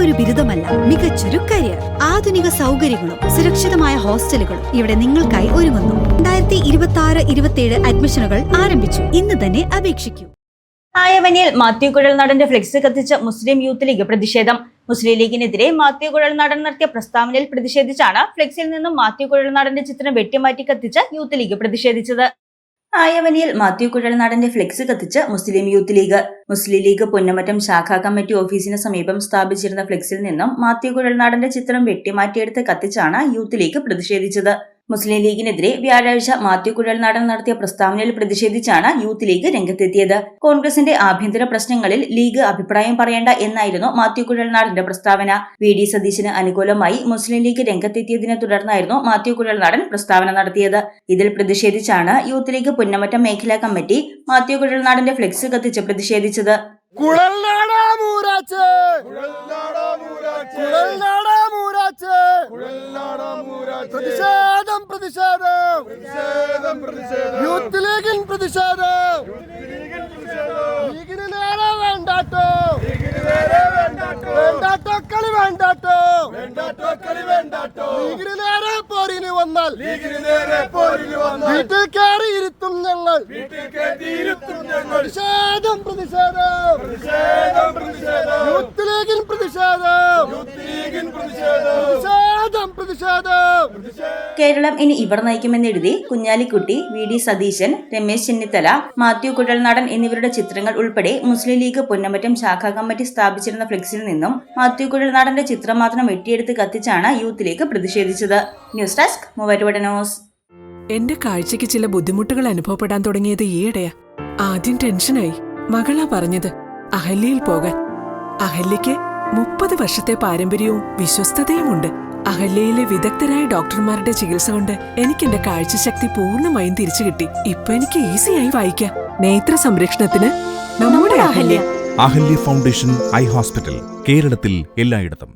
വെറുമൊരു ബിരുദമല്ല, മികച്ചൊരു കരിയർ. ആധുനിക സൗകര്യങ്ങളും സുരക്ഷിതമായ ഹോസ്റ്റലുകളും ഇവിടെ നിങ്ങൾക്കായി ഒരുങ്ങുന്നു. 2026-27 അഡ്മിഷനുകൾ ആരംഭിച്ചു. ഇന്ന് തന്നെ അപേക്ഷിക്കൂ. ആയവനിയിൽ മാത്യു കുഴൽനാടന്റെ ഫ്ലെക്സ് കത്തിച്ച മുസ്ലിം യൂത്ത് ലീഗ് പ്രതിഷേധം. മുസ്ലിം ലീഗിനെതിരെ മാത്യു കുഴൽനാടൻ നടത്തിയ പ്രസ്താവനയിൽ പ്രതിഷേധിച്ചാണ് ഫ്ലെക്സിൽ നിന്നും മാത്യു കുഴൽനാടന്റെ ചിത്രം വെട്ടിമാറ്റി കത്തിച്ച യൂത്ത് ലീഗ് പ്രതിഷേധിച്ചത്. ആയവനിയിൽ മാത്യു കുഴൽനാടന്റെ ഫ്ലെക്സ് കത്തിച്ച് മുസ്ലിം യൂത്ത് ലീഗ്. മുസ്ലിം ലീഗ് പൊന്നമറ്റം ശാഖാ കമ്മിറ്റി ഓഫീസിന് സമീപം സ്ഥാപിച്ചിരുന്ന ഫ്ലെക്സിൽ നിന്നും മാത്യു കുഴൽനാടന്റെ ചിത്രം വെട്ടിമാറ്റിയെടുത്ത് കത്തിച്ചാണ് യൂത്ത് ലീഗ് പ്രതിഷേധിച്ചത്. മുസ്ലിം ലീഗിനെതിരെ വ്യാഴാഴ്ച മാത്യു കുഴൽനാടൻ നടത്തിയ പ്രസ്താവനയിൽ പ്രതിഷേധിച്ചാണ് യൂത്ത് ലീഗ് രംഗത്തെത്തിയത്. കോൺഗ്രസിന്റെ ആഭ്യന്തര പ്രശ്നങ്ങളിൽ ലീഗ് അഭിപ്രായം പറയേണ്ട എന്നായിരുന്നു മാത്യു കുഴൽനാടന്റെ പ്രസ്താവന. വി.ഡി. സതീശന് അനുകൂലമായി മുസ്ലിം ലീഗ് രംഗത്തെത്തിയതിനെ തുടർന്നായിരുന്നു മാത്യു കുഴൽനാടൻ പ്രസ്താവന നടത്തിയത്. ഇതിൽ പ്രതിഷേധിച്ചാണ് യൂത്ത് ലീഗ് പുന്നമറ്റം മേഖലാ കമ്മിറ്റി മാത്യു കുഴൽനാടന്റെ ഫ്ലെക്സ് കത്തിച്ച് പ്രതിഷേധിച്ചത്. യൂത്ത് ലീഗിൻ പ്രതിഷേധം. ലീഗിന് നേരെ വേണ്ടാട്ടോ, വേണ്ടാട്ടോ കളി വേണ്ടാട്ടോ, ലീഗിന് നേരെ പോരിന് വന്നാൽ വീട്ടിൽ കയറി ഇരുത്തും ഞങ്ങൾ. പ്രതിഷേധം പ്രതിഷേധം, യൂത്ത് ലീഗിൻ പ്രതിഷേധം, പ്രതിഷേധം പ്രതിഷേധം. കേരളം ഇനി ഇവർ നയിക്കുമെന്നെഴുതി കുഞ്ഞാലിക്കുട്ടി, വി.ഡി. സതീശൻ, രമേശ് ചെന്നിത്തല, മാത്യു കുഴൽനാടൻ എന്നിവരുടെ ചിത്രങ്ങൾ ഉൾപ്പെടെ മുസ്ലിം ലീഗ് പൊന്നമറ്റം ശാഖാ കമ്മിറ്റി സ്ഥാപിച്ചിരുന്ന ഫ്ലെക്സിൽ നിന്നും മാത്യു കുഴൽനാടന്റെ ചിത്രം മാത്രം വെട്ടിയെടുത്ത് കത്തിച്ചാണ് യൂത്ത് ലീഗ് പ്രതിഷേധിച്ചത്. News desk Muvattupuzha news. എന്റെ കാഴ്ചയ്ക്ക് ചില ബുദ്ധിമുട്ടുകൾ അനുഭവപ്പെടാൻ തുടങ്ങിയത് ഈയിടെയാ. ആദ്യം ടെൻഷനായി. മകളാ പറഞ്ഞത് അഹല്യയിൽ പോകാൻ. അഹല്യയ്ക്ക് 30 വർഷത്തെ പാരമ്പര്യവും വിശ്വസ്തതയുമുണ്ട്. അഹല്യയിലെ വിദഗ്ധരായ ഡോക്ടർമാരുടെ ചികിത്സ കൊണ്ട് എനിക്ക് എന്റെ കാഴ്ചശക്തി പൂർണ്ണമായും തിരിച്ചു കിട്ടി. ഇപ്പൊ എനിക്ക് ഈസിയായി വായിക്കാം. നേത്ര സംരക്ഷണത്തിന് നമ്മുടെ Ahalya. Ahalya foundation eye hospital, കേരളത്തിൽ എല്ലായിടത്തും.